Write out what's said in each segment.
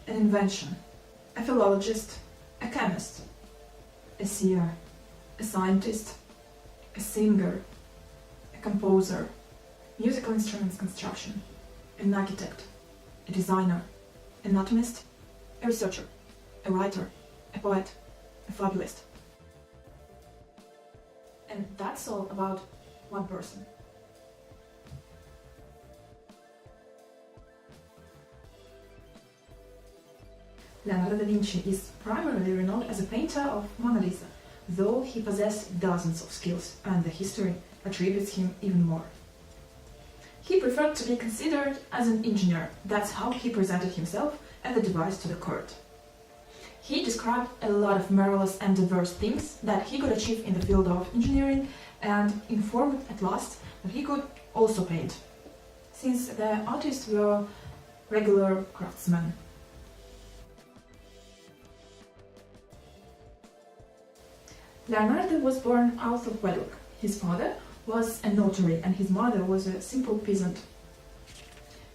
an invention, a philologist, a chemist, a seer, a scientist, a singer, a composer, musical instruments construction, an architect, a designer, an anatomist, a researcher, a writer, a poet, a fabulist. And that's all about one person. Leonardo da Vinci is primarily renowned as a painter of Mona Lisa, though he possessed dozens of skills, and the history attributes him even more. He preferred to be considered as an engineer. That's how he presented himself and the device to the court. He described a lot of marvelous and diverse things that he could achieve in the field of engineering, and informed at last that he could also paint, since the artists were regular craftsmen. Leonardo was born out of wedlock. His father was a notary and his mother was a simple peasant.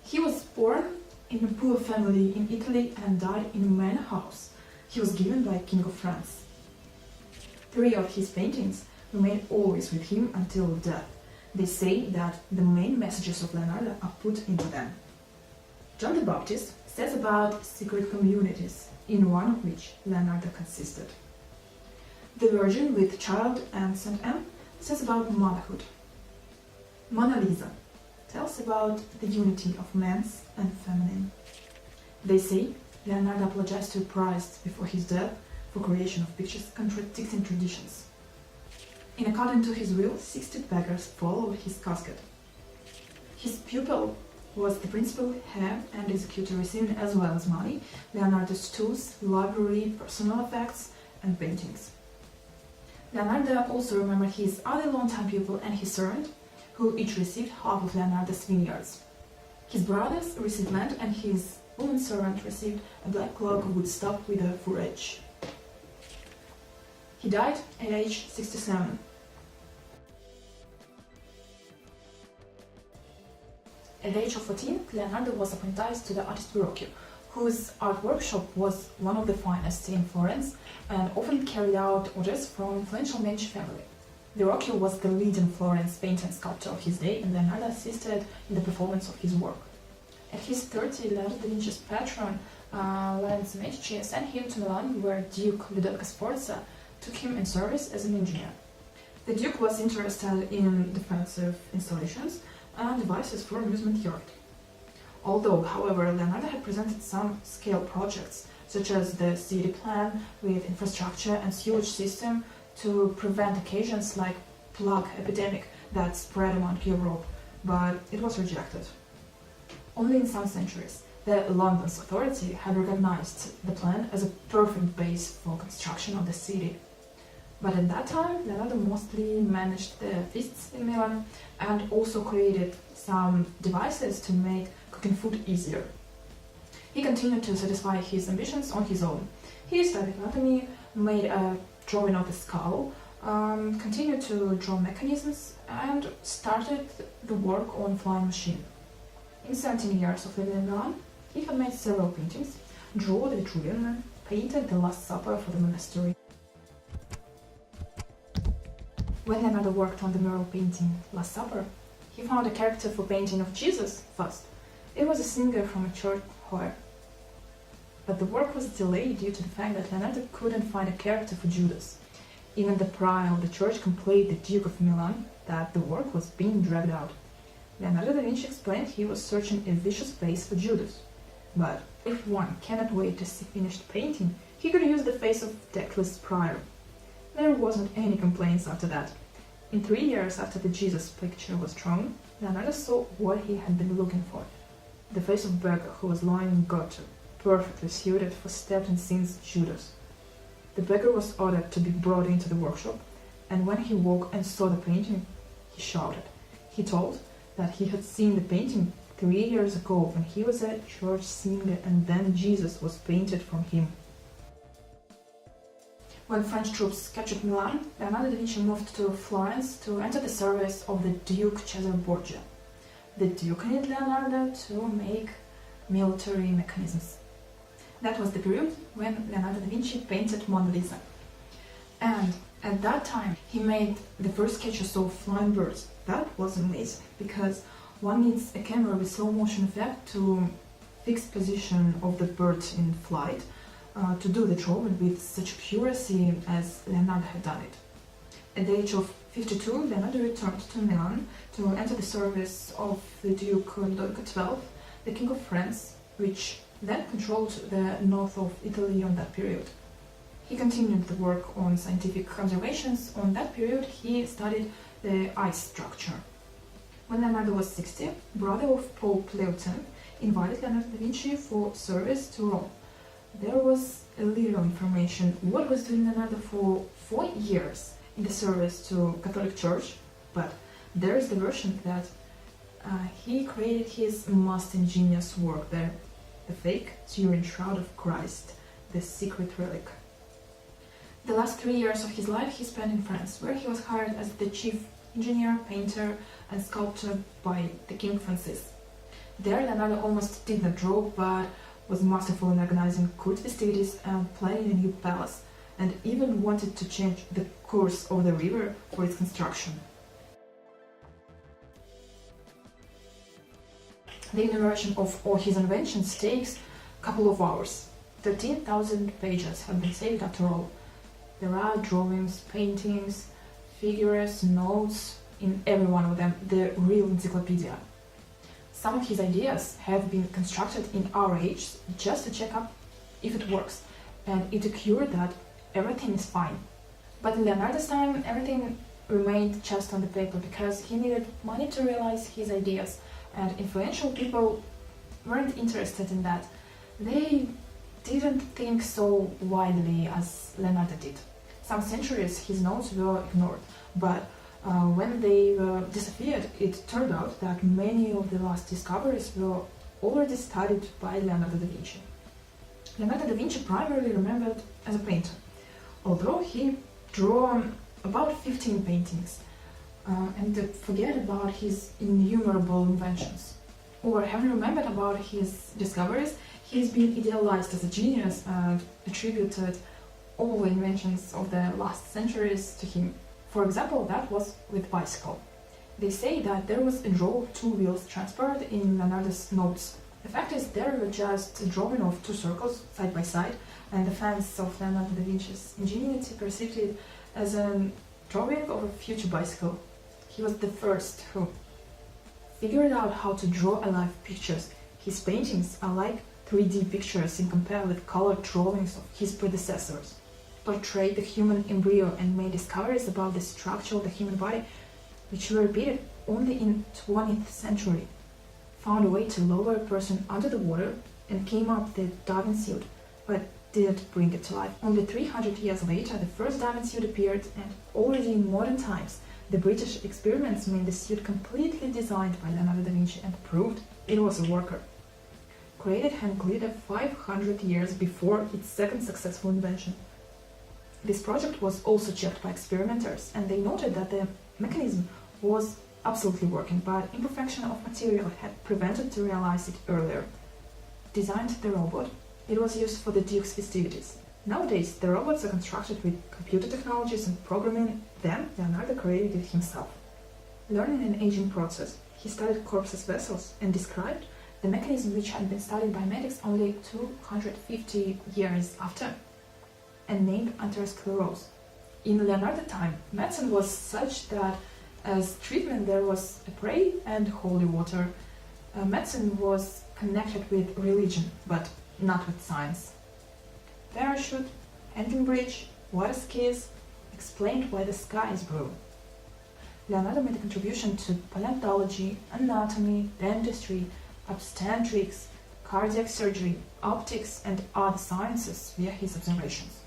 He was born in a poor family in Italy and died in a manor house he was given by King of France. 3 of his paintings remain always with him until death. They say that the main messages of Leonardo are put into them. John the Baptist says about secret communities, in one of which Leonardo consisted. The Virgin with Child and St. Anne says about motherhood. Mona Lisa tells about the unity of man's and feminine. They say Leonardo apologized to Christ before his death for creation of pictures contradicting traditions. In accordance to his will, 60 beggars followed his casket. His pupil was the principal, heir, and executor, receiving as well as money Leonardo's tools, library, personal effects, and paintings. Leonardo also remembered his other longtime pupil and his servant, who each received half of Leonardo's vineyards. His brothers received land, and his woman servant received a black cloak wood stuffed with a fur edge. He died at age 67. At the age of 14, Leonardo was apprenticed to the artist Verrocchio, whose art workshop was one of the finest in Florence and often carried out orders from influential Medici family. Verrocchio was the leading Florence painter and sculptor of his day, and Leonardo assisted in the performance of his work. At his 30, Leonardo da Vinci's patron, Lorenzo Medici, sent him to Milan, where Duke Ludovico Sforza took him in service as an engineer. The Duke was interested in defensive installations and devices for amusement yard. Although, however, Leonardo had presented some scale projects, such as the city plan with infrastructure and sewage system to prevent occasions like plague epidemic that spread among Europe, but it was rejected. Only in some centuries, the London's authority had recognized the plan as a perfect base for construction of the city. But at that time, Leonardo mostly managed the feasts in Milan and also created some devices to make cooking food easier. He continued to satisfy his ambitions on his own. He studied anatomy, made a drawing of the skull, continued to draw mechanisms, and started the work on flying machine. In 17 years of living in Milan, he had made several paintings, drew the Vitruvian Man, painted the Last Supper for the monastery. When Leonardo worked on the mural painting Last Supper, he found a character for painting of Jesus first. It was a singer from a church choir. But the work was delayed due to the fact that Leonardo couldn't find a character for Judas. Even the prior of the church complained the Duke of Milan that the work was being dragged out. Leonardo da Vinci explained he was searching a vicious face for Judas. But if one cannot wait to see finished painting, he could use the face of tactless prior. There wasn't any complaints after that. In 3 years after the Jesus picture was drawn, Leonardo saw what he had been looking for. The face of a beggar who was lying in gutter, perfectly suited for stepped in sin's Judas. The beggar was ordered to be brought into the workshop, and when he woke and saw the painting, he shouted. He told that he had seen the painting 3 years ago when he was a church singer, and then Jesus was painted from him. When French troops captured Milan, Leonardo da Vinci moved to Florence to enter the service of the Duke Cesare Borgia. The Duke needed Leonardo to make military mechanisms. That was the period when Leonardo da Vinci painted Mona Lisa. And at that time, he made the first sketches of flying birds. That was amazing, because one needs a camera with slow motion effect to fix position of the bird in flight, to do the drawing with such accuracy as Leonardo had done it. At the age of 52, Leonardo returned to Milan to enter the service of the Duke Ludovico XII, the King of France, which then controlled the north of Italy on that period. He continued the work on scientific observations. On that period, he studied the ice structure. When Leonardo was 60, brother of Pope Leo X invited Leonardo da Vinci for service to Rome. There was a little information what was doing Leonardo for 4 years in the service to Catholic Church, but there is the version that he created his most ingenious work there, the fake Turin Shroud of Christ, the secret relic. The last 3 years of his life he spent in France, where he was hired as the chief engineer, painter and sculptor by the King Francis. There Leonardo almost did not draw, but was masterful in organizing court festivities and planning a new palace, and even wanted to change the course of the river for its construction. The enumeration of all his inventions takes a couple of hours. 13,000 pages have been saved after all. There are drawings, paintings, figures, notes, in every one of them, the real encyclopedia. Some of his ideas have been constructed in our age just to check up if it works, and it occurred that everything is fine. But in Leonardo's time, everything remained just on the paper, because he needed money to realize his ideas, and influential people weren't interested in that. They didn't think so widely as Leonardo did. Some centuries his notes were ignored, but when they disappeared, it turned out that many of the last discoveries were already studied by Leonardo da Vinci. Leonardo da Vinci primarily remembered as a painter, although he drew about 15 paintings, and forget about his innumerable inventions. Or having remembered about his discoveries, he's been idealized as a genius and attributed all the inventions of the last centuries to him. For example, that was with bicycle. They say that there was a draw of 2 wheels transferred in Leonardo's notes. The fact is, there were just a drawing of 2 circles side by side, and the fans of Leonardo da Vinci's ingenuity perceived it as a drawing of a future bicycle. He was the first who figured out how to draw alive pictures. His paintings are like 3D pictures in comparison with colored drawings of his predecessors. Portrayed the human embryo and made discoveries about the structure of the human body, which were repeated only in 20th century. Found a way to lower a person under the water and came up with the diving suit, but didn't bring it to life. Only 300 years later, the first diving suit appeared, and already in modern times, the British experiments made the suit completely designed by Leonardo da Vinci and proved it was a worker. Created hand glider 500 years before its second successful invention. This project was also checked by experimenters, and they noted that the mechanism was absolutely working, but imperfection of material had prevented to realize it earlier. Designed the robot, it was used for the Duke's festivities. Nowadays, the robots are constructed with computer technologies and programming them Leonardo created it himself. Learning an aging process, he studied corpses vessels and described the mechanism which had been studied by medics only 250 years after, and named atherosclerose. In Leonardo's time, medicine was such that as treatment there was a pray and holy water. Medicine was connected with religion, but not with science. Parachute, hanging bridge, water skis explained why the sky is blue. Leonardo made a contribution to paleontology, anatomy, dentistry, obstetrics, cardiac surgery, optics, and other sciences via his observations.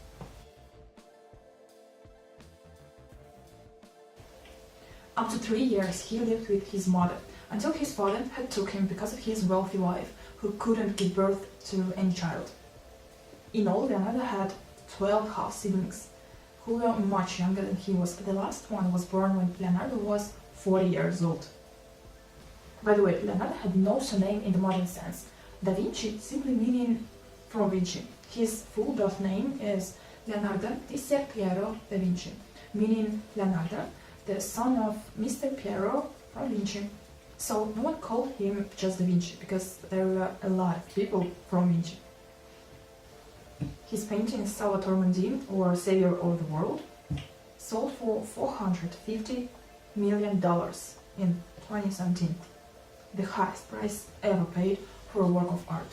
Up to 3 years he lived with his mother, until his father had took him because of his wealthy wife, who couldn't give birth to any child. In all, Leonardo had 12 half-siblings, who were much younger than he was. The last one was born when Leonardo was 40 years old. By the way, Leonardo had no surname in the modern sense. Da Vinci simply meaning from Vinci. His full birth name is Leonardo Da Vinci, meaning Leonardo, the son of Mr. Piero from Vinci. So no one called him just Da Vinci, because there were a lot of people from Vinci. His painting Salvator Mundi, or Savior of the World, sold for $450 million in 2017, the highest price ever paid for a work of art.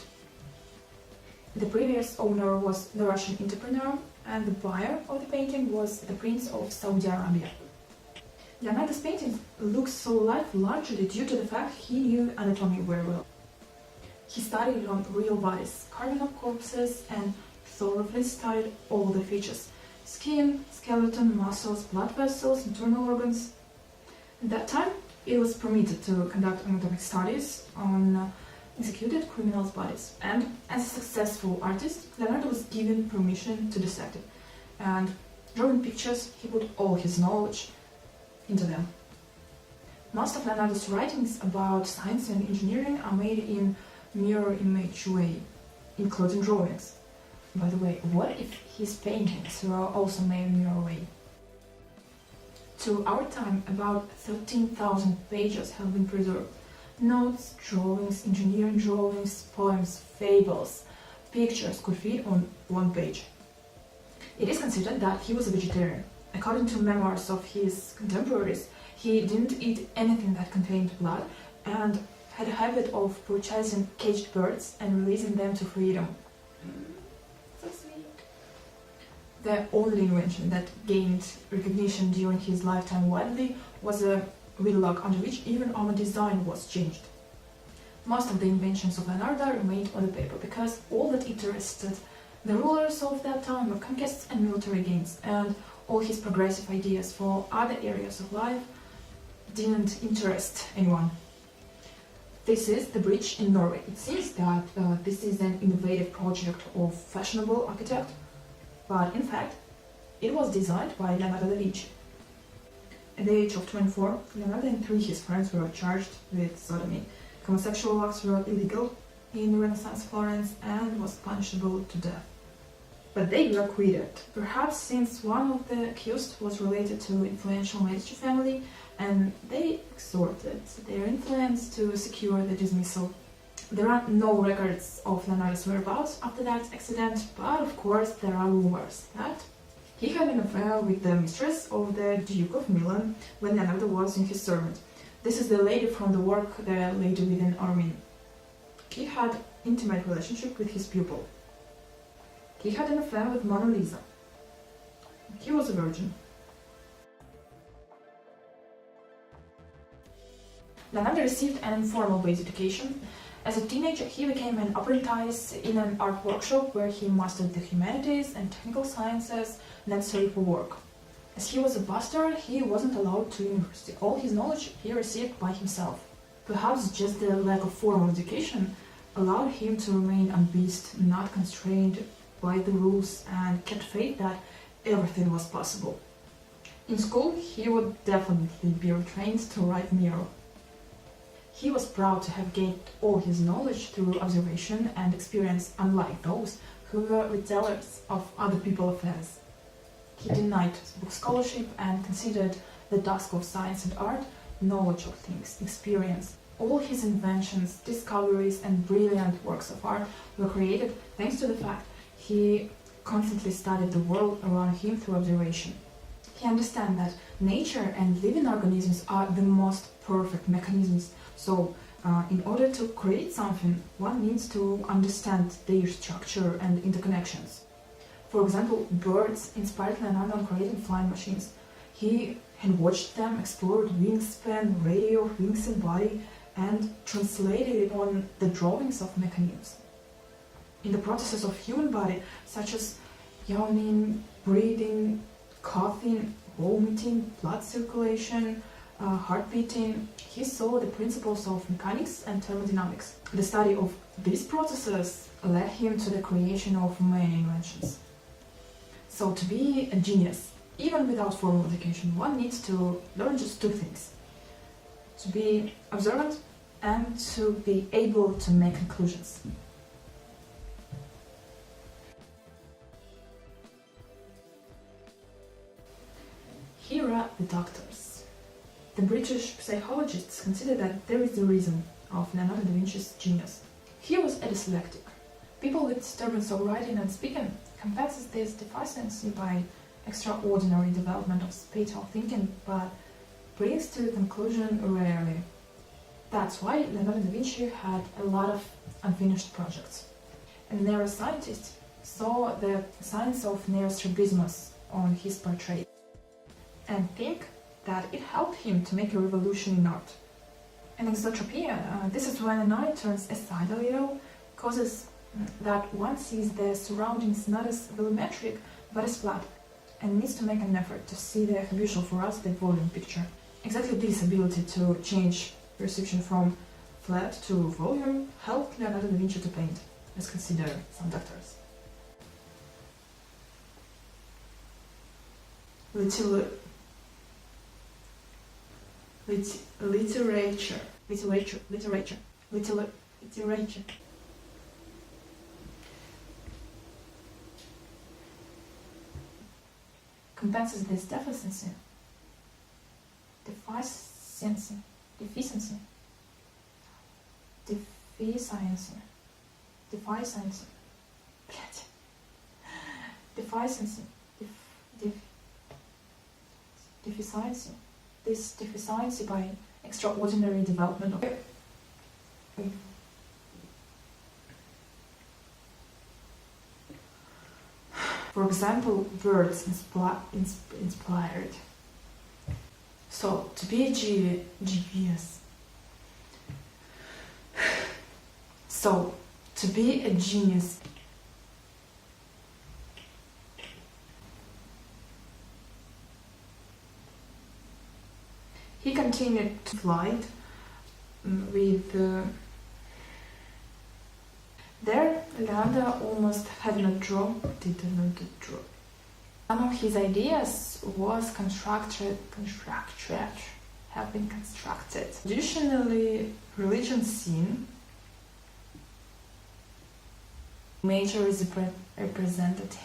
The previous owner was the Russian entrepreneur, and the buyer of the painting was the Prince of Saudi Arabia. Leonardo's painting looks so life largely due to the fact he knew anatomy very well. He studied on real bodies, carving up corpses, and thoroughly studied all the features: skin, skeleton, muscles, blood vessels, internal organs. At that time, it was permitted to conduct anatomic studies on executed criminals' bodies, and as a successful artist, Leonardo was given permission to dissect it, and drawing pictures, he put all his knowledge into them. Most of Leonardo's writings about science and engineering are made in mirror image way, including drawings. By the way, what if his paintings were also made in mirror way? To our time, about 13,000 pages have been preserved. Notes, drawings, engineering drawings, poems, fables, pictures could fit on one page. It is considered that he was a vegetarian. According to memoirs of his contemporaries, he didn't eat anything that contained blood and had a habit of purchasing caged birds and releasing them to freedom. So sweet. The only invention that gained recognition during his lifetime widely was a wheel lock, under which even armor design was changed. Most of the inventions of Leonardo remained on the paper because all that interested the rulers of that time were conquests and military gains, and all his progressive ideas for other areas of life didn't interest anyone. This is the bridge in Norway. It seems that this is an innovative project of fashionable architect, but in fact, it was designed by Leonardo da Vinci. At the age of 24, Leonardo and 3 his friends were charged with sodomy. Homosexual acts were illegal in Renaissance Florence and was punishable to death. But they were acquitted, perhaps since one of the accused was related to influential Medici family, and they exerted their influence to secure the dismissal. There are no records of Leonardo's whereabouts after that accident, but of course there are rumors that he had an affair with the mistress of the Duke of Milan when Leonardo was in his servant. This is the lady from the work The Lady Within Armin. He had intimate relationship with his pupil. He had an affair with Mona Lisa. He was a virgin. Leonardo received an informal basic education. As a teenager, he became an apprentice in an art workshop where he mastered the humanities and technical sciences necessary for work. As he was a bastard, he wasn't allowed to university. All his knowledge he received by himself. Perhaps just the lack of formal education allowed him to remain unbeased, not constrained by the rules, and kept faith that everything was possible. In school, he would definitely be retrained to write mirror. He was proud to have gained all his knowledge through observation and experience, unlike those who were retellers of other people's affairs. He denied book scholarship and considered the task of science and art knowledge of things, experience. All his inventions, discoveries, and brilliant works of art were created thanks to the fact he constantly studied the world around him through observation. He understands that nature and living organisms are the most perfect mechanisms, so in order to create something, one needs to understand their structure and interconnections. For example, birds inspired Leonardo on creating flying machines. He had watched them, explored wingspan, radio, wings and body, and translated it on the drawings of mechanisms. In the processes of human body, such as yawning, breathing, coughing, vomiting, blood circulation, heart beating, he saw the principles of mechanics and thermodynamics. The study of these processes led him to the creation of many inventions. So to be a genius, even without formal education, one needs to learn just 2 things: to be observant and to be able to make conclusions. Here are the doctors. The British psychologists consider that there is the reason of Leonardo da Vinci's genius. He was a dyslexic. People with disturbance of writing and speaking compensates this deficiency by extraordinary development of spatial thinking, but brings to the conclusion rarely. That's why Leonardo da Vinci had a lot of unfinished projects. A neuroscientist saw the signs of neurostrabismus on his portrait and think that it helped him to make a revolution in art. And exotropia, this is when an eye turns aside a little, causes that one sees the surroundings not as volumetric but as flat, and needs to make an effort to see the habitual for us the volume picture. Exactly this ability to change perception from flat to volume helped Leonardo da Vinci to paint, as consider some doctors. Literature. Compensates this deficiency. This deficiency by extraordinary development of for example, words inspired. So, to be a genius. So, to be a genius. He continued to flight with there, Leonardo almost did not draw. Some of his ideas have been constructed. Additionally, religion scene major is representative.